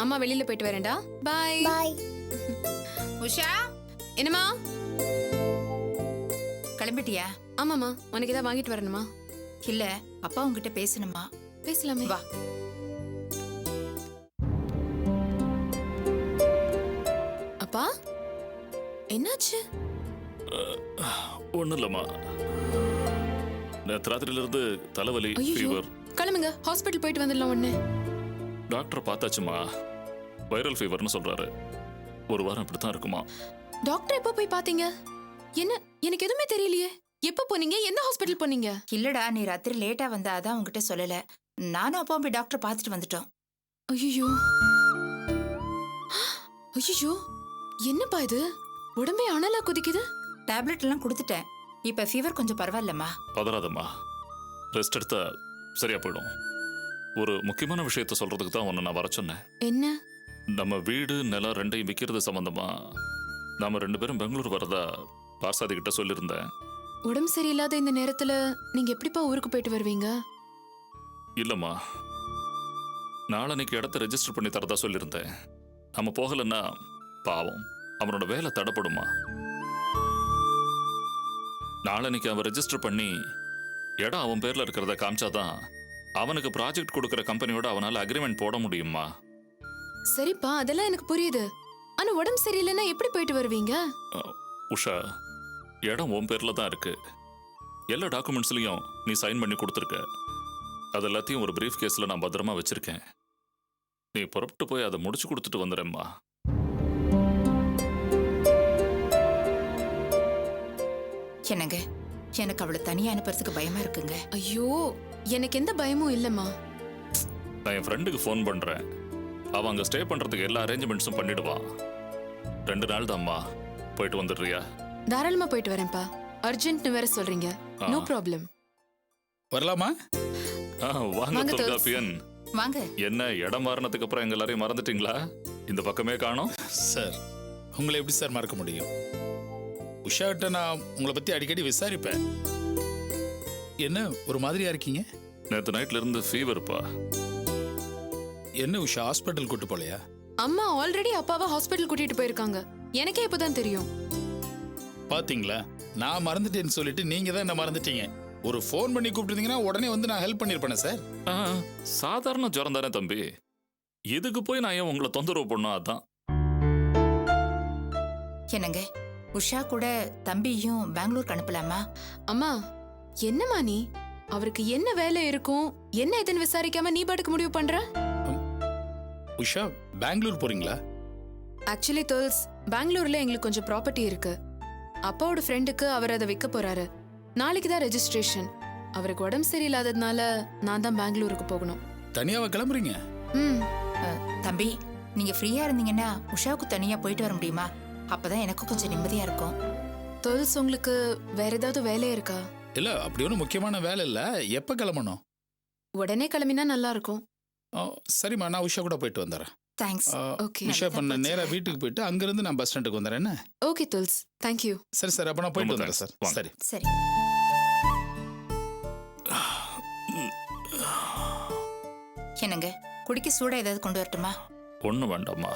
அம்மா வெளியில போயிட்டு வரேன்டா. பை. பாய். உஷா என்னம்மா? கிளம்பிட்டியா? ஆமாம்மா, உனக்கு ஏதாவது வாங்கிட்டு வரணுமா? இல்ல, அப்பா உங்ககிட்ட பேசணுமா. பேசலாமே. வா. அப்பா என்னாச்சு? ஒன்றும் இல்லைம்மா, நேற்று ராத்திரியிலிருந்து தலைவலி, ஐயோ, ஃபீவர். கிளம்புங்க, ஹாஸ்பிட்டல் போயிட்டு வந்துடலாம் உடனே. டாக்டர் பார்த்தாச்சுமா, வைரல் ஃபீவர்னு சொல்றாரு. ஒரு வாரம் இப்படித்தான் இருக்குமா. டாக்டர் எப்போ போய் பாத்தீங்க? என்ன, எனக்கு எதுவுமே தெரியலையே. எப்போ போனீங்க? எந்த ஹாஸ்பிட்டல் போனீங்க? இல்லடா, நீ ராத்திரி லேட்டா வந்தா அதான் உங்ககிட்ட சொல்லல. நானும் அப்பா போய் டாக்டர் பார்த்துட்டு வந்துட்டோம். ஐயோ ஐயோ, என்னப்பா இது? உடம்பே அனலா குதிக்குது. டேப்லெட் எல்லாம் கொடுத்துட்டேன். இப்ப ஃபீவர் கொஞ்சம் பரவாயில்லம்மா. பதறாதம்மா, ரெஸ்ட் எடுத்தா சரியா போயிடும். ஒரு முக்கியமான விஷயத்த சொல்றதுக்கு தான் உன்னை நான் வர சொன்னேன். என்ன? நம்ம வீடு நிலம் ரெண்டையும் விற்கிறது சம்பந்தமா நாம 2 பேரும் பெங்களூர் வரதா பார்சாதி கிட்ட சொல்லியிருந்தேன். உடம்பு சரியில்லாத இந்த நேரத்துல நீங்க எப்படிப்பா ஊருக்கு போயிட்டு வருவீங்க? இல்லம்மா, நாளன்னைக்கு இடத்த ரெஜிஸ்டர் பண்ணி தரதா சொல்லியிருந்தேன். நம்ம போகலன்னா பாவம், அவனோட வேலை தடப்படுமா. நாளன்னைக்கு அவன் ரெஜிஸ்டர் பண்ணி இடம் அவன் பேர்ல இருக்கிறத காமிச்சாதான் அவனுக்கு ப்ராஜெக்ட் கொடுக்கிற கம்பெனியோட அவனால அக்ரிமெண்ட் போட முடியுமா. சரிப்பா, அதெல்லாம் எனக்கு புரியுது. ஆனா உடம்பு சரியில்லைன்னா எப்படி போயிட்டு வருவீங்க? உஷா, இடம் உன் பேர்ல தான் இருக்கு. எல்லா டாக்குமெண்ட்ஸ்லயும் நீ சைன் பண்ணி கொடுத்துருக்க. அது எல்லாத்தையும் ஒரு பிரீஃப் கேஸ்ல நான் பத்திரமா வச்சிருக்கேன். நீ புறப்பட்டு போய் அதை முடிச்சு கொடுத்துட்டு வந்துடுறேம்மா. என்னங்க, எனக்கு அவளை தனியா அனுப்புறதுக்கு பயமா இருக்குங்க. ஐயோ, எனக்கு எந்த பயமும் இல்லம்மா. நான் என் ஃப்ரெண்டுக்கு ஃபோன் பண்றேன். அவன் அங்க ஸ்டே பண்றதுக்கு எல்லா அரேஞ்ச்மெண்ட்ஸும் பண்ணிடுவான். 2 நாள் தான்மா, போயிட்டு வந்துடுறியா? தாராளமா போயிட்டு வரேன்ப்பா. அர்ஜென்ட்னு வேற சொல்றீங்க. No problem. வரலாமா? வாங்க வாங்க, தொல்காப்பியன். வாங்க. என்ன, இடம் மாறினதுக்கு அப்புறம் எங்க எல்லாரையும் மறந்துட்டீங்களா? இந்த பக்கமே காணோம். சார், உங்களை எப்படி சார் மறக்க முடியும்? உஷாட்ட நான் உங்களை பத்தி அடிக்கடி விசாரிப்பேன். என்ன ஒரு மாதிரியா இருக்கீங்க? நேற்று நைட்ல இருந்து ஃபீவர்ப்பா. என்ன உஷா, ஹாஸ்பிட்டல் கூட்டு போலையா? அம்மா ஆல்ரெடி அப்பாவை ஹாஸ்பிட்டல் கூட்டிட்டு போயிருக்காங்க. எனக்கே இப்பதான் தெரியும். பாத்தீங்களா, நான் மறந்துட்டேன்னு சொல்லிட்டு நீங்க தான் என்ன மறந்துட்டீங்க. ஒரு ஃபோன் பண்ணி கூப்பிட்டுருந்தீங்கன்னா உடனே வந்து நான் ஹெல்ப் பண்ணிருப்பேனே சார். சாதாரண ஜுரம் தானே தம்பி, இதுக்கு போய் நான் ஏன் உங்களை தொந்தரவு பண்ணும்? அதான். என்னங்க, உஷா கூட தம்பியும் பெங்களூருக்கு அனுப்பலாமா? அம்மா, என்னம்மா நீ? அவருக்கு என்ன வேலை இருக்கும், என்ன இதுன்னு விசாரிக்காம நீ பாட்டுக்கு முடிவு பண்ற? உஷா, பெங்களூர் போறீங்களா? ஆக்சுவலி தோல்ஸ், பெங்களூர்ல எங்களுக்கு கொஞ்சம் ப்ராப்பர்ட்டி இருக்கு. அப்பாவோட ஃப்ரெண்டுக்கு அவர் அதை விற்க போறாரு. நாளைக்கு தான் ரெஜிஸ்ட்ரேஷன். அவருக்கு உடம்பு சரியில்லாததுனால நான் தான் பெங்களூருக்கு போகணும். தனியாவா கிளம்புறீங்க? ம். தம்பி, நீங்க ஃப்ரீயா இருந்தீங்கன்னா உஷாவுக்கு தனியா போயிட்டு வர முடியுமா? அப்பதான் எனக்கும் கொஞ்சம் நிம்மதியா இருக்கும். தோல்ஸ், உங்களுக்கு வேற ஏதாவது வேலை இருக்கா? இல்ல, அப்படி ஒன்றும் முக்கியமான வேலை இல்ல. எப்ப கிளம்பணும்? உடனே கிளம்பினா நல்லா இருக்கும். சரிம்மா, நான் உஷா கூட போயிட்டு வந்துடுறேன். தேங்க்ஸ். ஓகே. உஷா பண்ண நேரா வீட்டுக்கு போயிட்டு அங்கிருந்து நான் பஸ் ஸ்டாண்டுக்கு வந்துடுறேன். என்ன? ஓகே தோல்ஸ், தேங்க் யூ. சரி சார், அப்ப நான் போயிட்டு ரொம்ப வந்துடுறேன் சார். thanks. சரி. சரி. என்னங்க, குடிக்க சூடா ஏதாவது கொண்டு வரட்டுமா? ஒன்றும் வேண்டாம்மா.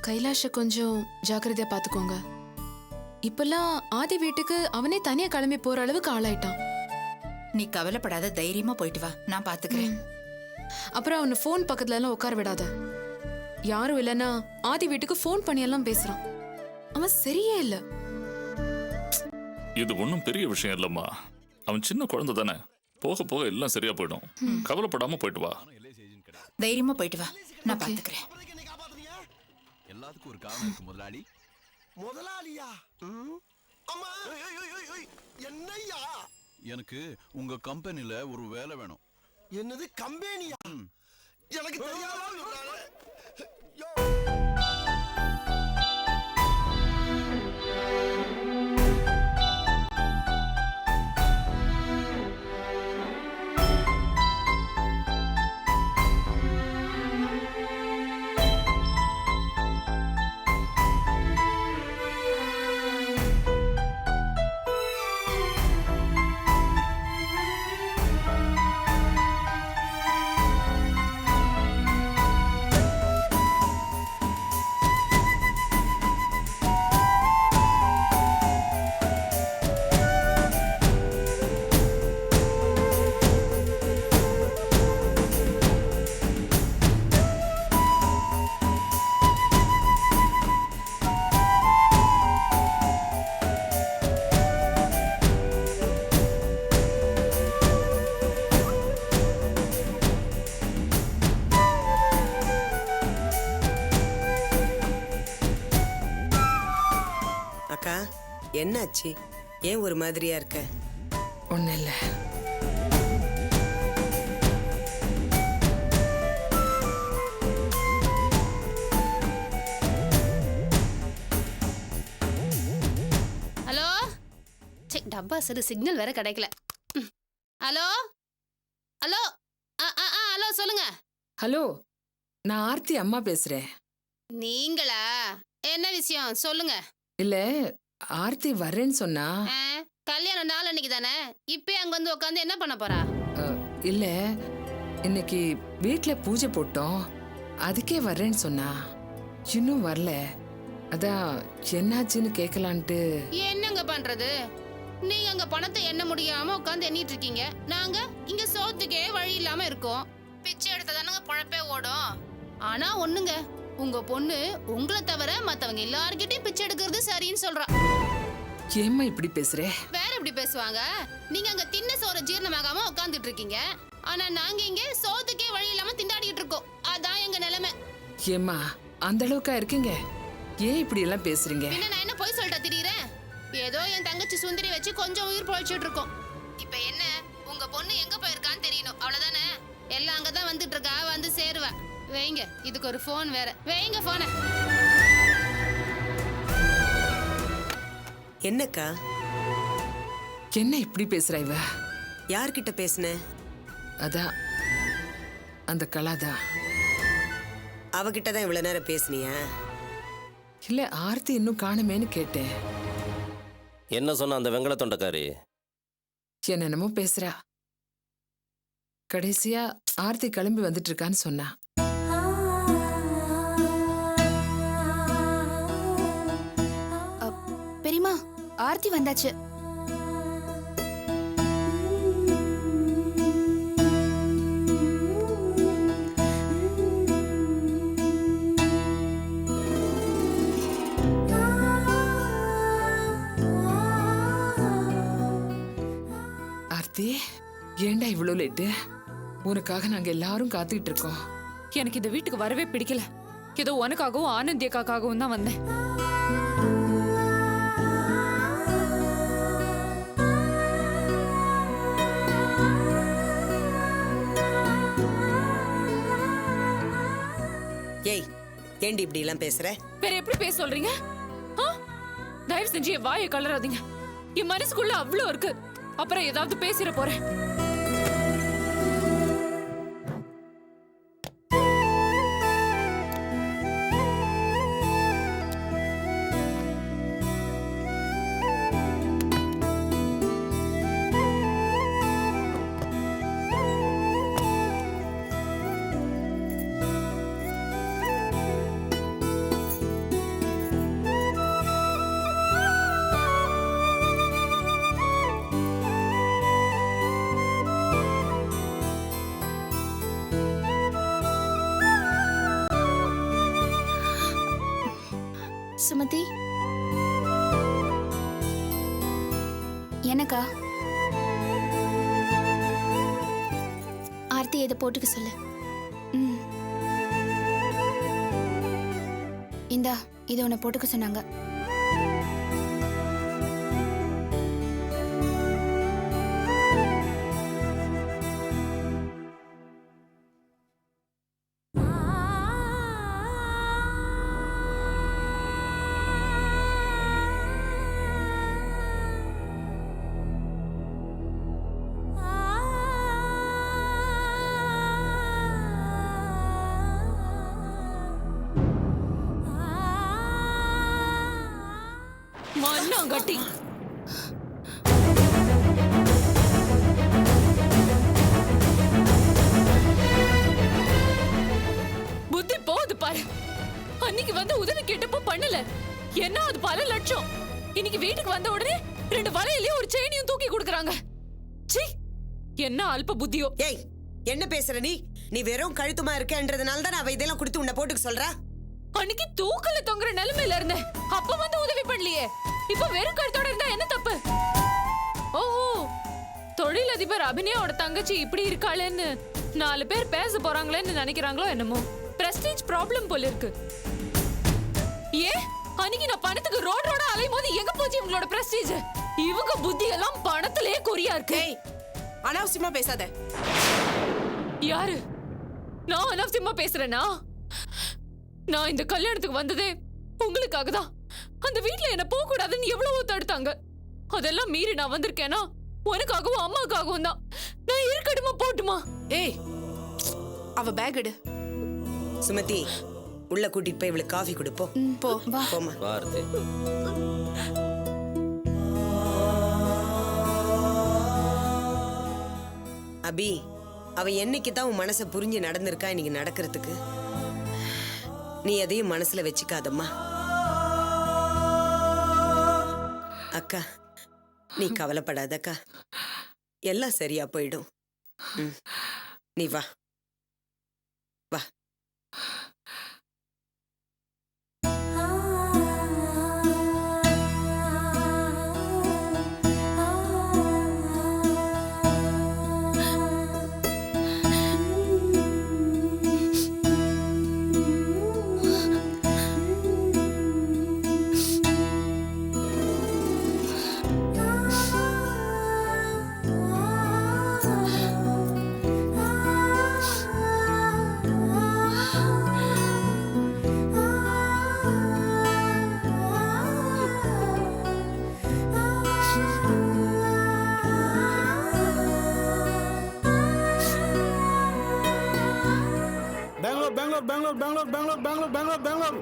கைலாஷ கொஞ்சம் ஜாக்கிரதையா பாத்துக்கோங்க. இப்பெல்லாம் ஆதி வீட்டுக்கு அவனே தனியா கிளம்பி போற அளவுக்கு ஆளாயிட்டான். நீ கவலைப்படாத, தைரியமா போயிட்டு வா, நான் பாத்துக்கிறேன். அப்புறம் அவனை ஃபோன் பக்கத்துல எல்லாம் உட்கார விடாத. யாரும் இல்லைன்னா ஆதி வீட்டுக்கு ஃபோன் பண்ணி எல்லாம் பேசுறான். அவன் சரியே இல்ல. இது ஒன்றும் பெரிய விஷயம் இல்லம்மா. அவன் சின்ன குழந்தை தானே, போக போக எல்லாம் சரியா போயிடும். கவலைப்படாம போயிட்டு வா. தைரியமா போயிட்டு வா, நான் பாத்துக்கிறேன். எல்லாத்துக்கும் ஒரு காரணம் இருக்கு முதலாளி. முதலாளியா? அம்மா, என்னய்யா? எனக்கு உங்க கம்பெனில ஒரு வேலை வேணும். என்னது கம்பெனியா? எனக்கு தெரியாத என்னாச்சு? ஏன் ஒரு மாதிரியா இருக்க? ஒன்றும் இல்லை. ஹலோ, டப்பா சரி சிக்னல் வேற கிடைக்கல. ஹலோ ஹலோ ஹலோ சொல்லுங்க. ஹலோ, நான் ஆர்த்தி அம்மா பேசுறேன். நீங்களா? என்ன விஷயம் சொல்லுங்க. இல்ல, ஆர்த்தி வர்றேன்னு சொன்னா. கல்யாணம் நாள் அன்னைக்கு தானே, இப்பயே அங்க வந்து உட்காந்து என்ன பண்ண போறா? இல்ல, இன்னைக்கு வீட்ல பூஜை போட்டோம், அதுக்கே வர்றேன்னு சொன்னா. இன்னும் வரல. அதான் என்னாச்சுன்னு கேட்கலான்ட்டு. என்னங்க பண்றது? நீங்க அங்க பணத்தை எண்ண முடியாம உட்காந்து எண்ணிட்டு இருக்கீங்க, நாங்க இங்க சோத்துக்கே வழி இல்லாம இருக்கோம். பிச்சை எடுத்ததானங்க பொழப்பே ஓடும். ஆனா ஒண்ணுங்க, உங்க பொண்ணு உங்களை தவிர மத்தவங்க எல்லார்கிட்டயும் பிச்சை எடுக்கிறது சரின்னு சொல்றா. ஏம்மா இப்படி பேசுற? வேற எப்படி பேசுவாங்க? நீங்க அங்க தின்ன சோற ஜீரணமாகாம உட்கார்ந்துட்டு இருக்கீங்க, ஆனா நாங்க இங்க சோத்துக்கே வழி இல்லாம திண்டாடிட்டு இருக்கோம். அதான் எங்க நிலைமை. ஏம்மா அந்த அளவுக்கா இருக்கீங்க? ஏன் இப்படி எல்லாம் பேசுறீங்க? பின்ன நான் என்ன போய் சொல்லிட்டா திடீரேன்? ஏதோ என் தங்கச்சி சுந்தரி வச்சு கொஞ்சம் உயிர் பொழைச்சிட்டு இருக்கோம். இப்ப என்ன, உங்க பொண்ணு எங்க போயிருக்கான்னு தெரியணும், அவ்வளவுதானே. எல்லாம் அங்கதான் வந்துட்டு இருக்கா, வந்து சேருவா. வைங்க, இதுக்கு ஒரு போன் வேற. வைங்க போன. என்னக்கா? என்ன இப்படி பேசுறா இவ? யார்கிட்ட பேசுன? அதான் அந்த கலாதான். அவகிட்ட தான் இவ்வளவு நேரம் பேசுனியா? இல்ல, ஆர்த்தி இன்னும் காணுமேன்னு கேட்டேன். என்ன சொன்ன அந்த வெங்கல தொண்டக்காரி? என்னென்னமோ பேசுறா. கடைசியா ஆர்த்தி கிளம்பி வந்துட்டு இருக்கான்னு சொன்னா. பெரியமா, ஆர்த்தி வந்தாச்சு. ஆர்த்தி, ஏண்டா இவ்வளவு லேட்டு? உனக்காக நாங்க எல்லாரும் காத்துக்கிட்டு இருக்கோம். எனக்கு இந்த வீட்டுக்கு வரவே பிடிக்கல. ஏதோ உனக்காகவும் ஆனந்தியக்காகவும் தான் வந்தேன். ஏய், ஏண்டி இப்படி எல்லாம் பேசுற? வேற எப்படி பேச சொல்றீங்க? தயவு செஞ்சு என் வாயை கலராதீங்க. என் மனசுக்குள்ள அவ்வளோ இருக்கு, அப்புறம் ஏதாவது பேசிட போறேன். சுமதி, எனக்கா? ஆர்த்தி இதை போட்டுக்க சொல்லு. இந்தா, இதை உன்னை போட்டுக்க சொன்னாங்க. மண்ணாங்கட்டி. புத்தி போகுது பாரு. அன்னைக்கு வந்து உதவி கேட்டப்போ பண்ணல, என்ன அது பல லட்சம். இன்னைக்கு வீட்டுக்கு வந்த உடனே 2 வலையிலயும் ஒரு செயினையும் தூக்கி கொடுக்கறாங்க. சீ, என்ன அல்ப புத்தியோ. ஏய், என்ன பேசுற நீ? நீ வெறும் கழுத்துமா இருக்கன்றதுனால தான் அவ இதெல்லாம் கொடுத்து உன்னை போட்டுக்க சொல்றா. அன்னைக்கு தூக்கல தொங்குற நிலைமையில இருந்தேன், அப்ப வந்து உதவி பண்ணலையே. இப்ப வெறும் கழுத்தோட இருந்தா என்ன தப்பு? ஓஹோ, தொழிலதிபர் அபிநயாவோட தங்கச்சி இப்படி இருக்காளேன்னு 4 பேர் பேச போறாங்களேன்னு நினைக்கிறாங்களோ என்னமோ. பிரஸ்டீஜ் ப்ராப்ளம் போல இருக்கு. ஏன் அன்னைக்கு நான் பணத்துக்கு ரோடோட அலையும் போது எங்க போச்சு இவங்களோட பிரஸ்டீஜ்? இவங்க புத்தி எல்லாம் பணத்திலே குறியா இருக்கு. ஏய், அனாவசியமா பேசாத. யாரு? நான் அனாவசியமா பேசுறேனா? நான் இந்த கல்யாணத்துக்கு வந்ததே உங்களுக்காக தான். அந்த வீட்ல என்ன போக கூடாதுன்னு எவ்வளவோ தடுத்தாங்க. அதெல்லாம் மீறி நான் வந்திருக்கேனா உனக்காகவும் அம்மாக்காகவும் தான். நான் இருக்கட்டுமா போட்டுமா? ஏய், அவ பேக் எடு. சுமதி, உள்ள கூட்டிட்டு போய் இவளுக்கு காஃபி கொடுப்போம். போ. போமா. வார்த்தை அபி, அவ என்னைக்கு தான் உன் மனசை புரிஞ்சு நடந்திருக்கா இன்னைக்கு நடக்கிறதுக்கு? நீ எதையும் மனசுல வச்சுக்காதம்மா. அக்கா, நீ கவலைப்படாதக்கா, எல்லாம் சரியா போயிடும். நீ வா வா. பெங்களூர் பெங்களூர் பெங்களூர் பெங்களூர் பெங்களூர் பெங்களூர்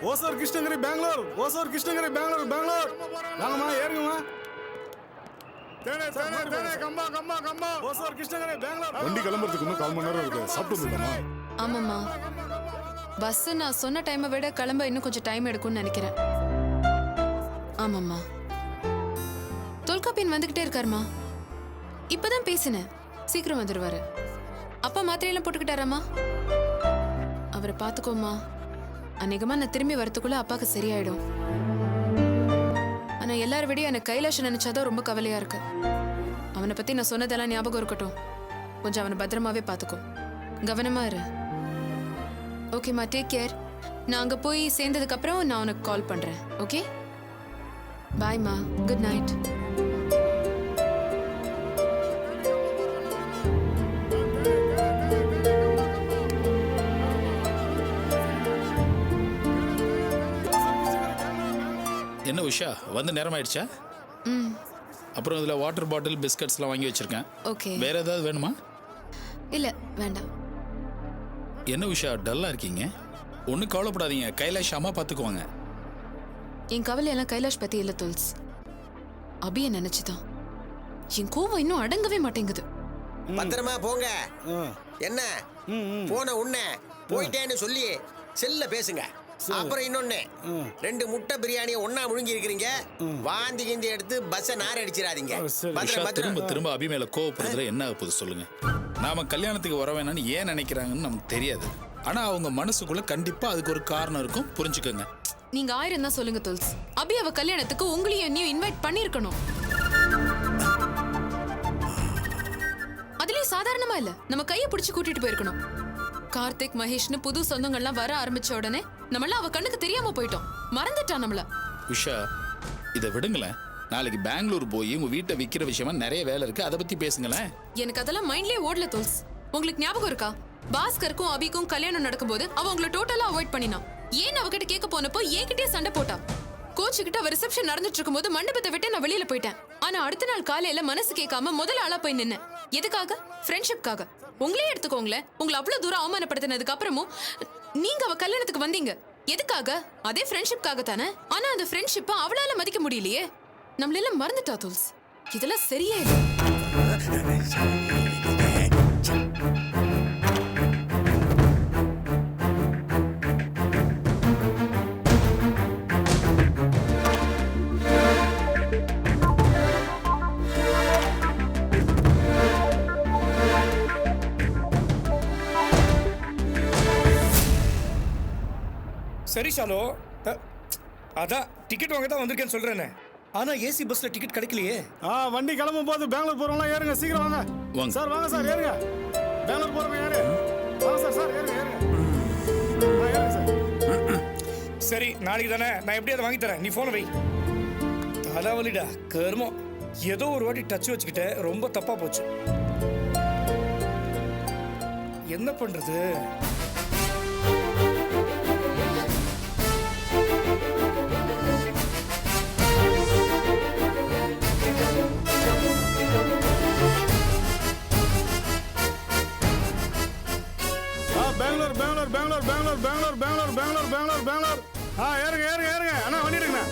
ஓசூர் கிருஷ்ணகிரி பெங்களூர் ஓசூர் கிருஷ்ணகிரி பெங்களூர் பெங்களூர் வாங்கம்மா ஏறுங்கம்மா. வண்டி கிளம்புறதுக்கு இன்னும் 1/4 மணி நேரம் இருக்கு. சாப்பிட்டு வந்துடலாமா? ஆமாம்மா, பஸ் நான் சொன்ன டைமை விட கிளம்ப இன்னும் கொஞ்சம் டைம் எடுக்கும்னு நினைக்கிறேன். ஆமாம்மா, தொல்காப்பியன் வந்துகிட்டே இருக்காருமா. இப்பதான் பேசினேன், சீக்கிரம் வந்துடுவாரு. அப்பா மாத்திரையெல்லாம் போட்டுக்கிட்டாராம்மா? அவரை பார்த்துக்கோமா. அநேகமா நான் திரும்பி வரத்துக்குள்ள அப்பாவுக்கு சரியாயிடும். ஆனா எல்லார விடையும் எனக்கு கைலாஷ் நினைச்சாதான் ரொம்ப கவலையா இருக்கு. அவனை பத்தி நான் சொன்னதெல்லாம் ஞாபகம் இருக்கட்டும். கொஞ்சம் அவனை பத்திரமாவே பார்த்துக்கோ. கவனமா இரு. ஓகேம்மா, டேக் கேர். நான் அங்க போய் சேர்ந்ததுக்கு அப்புறம் நான் உனக்கு கால் பண்றேன். ஓகே, பாய்மா, குட் நைட். என்ன உஷா, வந்து நேரம் ஆயிடுச்சா? அப்புறம் இதில் வாட்டர் பாட்டில் பிஸ்கட்ஸ்லாம் வாங்கி வச்சிருக்கேன். ஓகே. வேற ஏதாவது வேணுமா? இல்ல, வேண்டாம். என்ன உஷா, டல்லா இருக்கீங்க? ஒன்றும் கவலைப்படாதீங்க, கைலாஷ் அம்மா பார்த்துக்குவாங்க. என் கவலையெல்லாம் கைலாஷ் பத்தி இல்ல துல்ஸ், அபிய நினைச்சுதான். என் கோவம் இன்னும் அடங்கவே மாட்டேங்குது. பத்திரமா போங்க. என்ன போன உன்ன போயிட்டேன்னு சொல்லி செல்ல பேசுங்க. அப்புறம் இன்னொன்னு, 2 முட்டை பிரியாணியை ஒண்ணா முழுங்கி இருக்கிறீங்க. வாந்தி கிந்தி எடுத்து பஸ்ஸை நார் அடிச்சிடாதீங்க. உஷா, திரும்ப திரும்ப அபி மேல கோவப்படுறதுல என்ன ஆகுது சொல்லுங்க? நாம கல்யாணத்துக்கு வர வேணாம்னு ஏன் நினைக்கிறாங்கன்னு நமக்கு தெரியாது. ஆனா அவங்க மனசுக்குள்ள கண்டிப்பா அதுக்கு ஒரு காரணம் இருக்கும், புரிஞ்சுக்கோங்க. நீங்க 1000 தான் சொல்லுங்க துல்ஸ், அபி அவ கல்யாணத்துக்கு உங்களையும் என்னையும் இன்வைட் பண்ணிருக்கணும். அதுலயும் சாதாரணமா இல்ல, நம்ம கையை பிடிச்சு கூட்டிட்டு போயிருக்கணும். கார்த்திக், மகேஷ்னு புது சொந்தங்கள்லாம் வர ஆரம்பிச்ச உடனே நம்மள அவ கண்ணுக்கு தெரியாம போயிட்டோம். மறந்துட்டா நம்மள. உஷா, இதை விடுங்களேன். நாளைக்கு பெங்களூர் போய் உங்க வீட்டை விற்கிற விஷயமா நிறைய வேலை இருக்கு, அதை பத்தி பேசுங்களேன். எனக்கு அதெல்லாம் மைண்ட்லயே ஓடல துல்ஸ். உங்களுக்கு ஞாபகம் இருக்கா, பாஸ்கருக்கும் அபிக்கும் கல்யாணம் நடக்கும்போது அவ உங்களை டோட்டலா அவாய்ட் பண்ணினா. ஏன் அவகிட்ட கேட்க போனப்போ என்கிட்டயே சண்டை போட்டா. கோச்சுக்கிட்ட அவ ரிசப்ஷன் நடந்துட்டு இருக்கும்போது மண்டபத்தை விட்டு நான் வெளியில போயிட்டேன். ஆனா அடுத்த நாள் காலையில மனசு கேட்காம முதல்ல ஆளா போய் நின்னேன். எதுக்காக? ஃப்ரெண்ட்ஷிப்காக. உங்களே எடுத்துக்கோங்களேன், உங்களை அவ்வளவு தூரம் அவமானப்படுத்தினதுக்கு அப்புறமும் நீங்க அவ கல்யாணத்துக்கு வந்தீங்க. எதுக்காக? அதே ஃப்ரெண்ட்ஷிப்காக தானே. ஆனா அந்த ஃப்ரெண்ட்ஷிப்பை அவளால மதிக்க முடியலையே. நம்மளெல்லாம் மறந்துட்டா துல்ஸ். இதெல்லாம் சரியே இல்லை. சரி ஷாலோ, அதான் டிக்கெட் வாங்க தான் வந்திருக்கேன்னு சொல்றேனே. ஆனா ஏசி பஸ்ல டிக்கெட் கிடைக்கலையே. வண்டி கிளம்பும் போது பெங்களூர் போறவங்களாம் ஏறுங்க, சீக்கிரம் வாங்க. சார் வாங்க சார், ஏறுங்க. பெங்களூர் போறவங்க ஏறு. வாங்க சார், சார் ஏறுங்க ஏறுங்க. ஏறுங்க சார். சரி நாளைக்கு தானே, நான் எப்படி அதை வாங்கி தரேன், நீ போன வை. தலைவலிடா கருமம். ஏதோ ஒரு வாட்டி டச் வச்சுக்கிட்ட, ரொம்ப தப்பா போச்சு. என்ன பண்றது? பெங்களூர் பெங்களூர் பெங்களூர் பெங்களூர் பெங்களூர் பெங்களூர் பெங்களூர் பெங்களூர் பெங்களூர். ஏறுங்க ஏறுங்க ஏறுங்க அண்ணா, வண்டி எடுங்கண்ணா.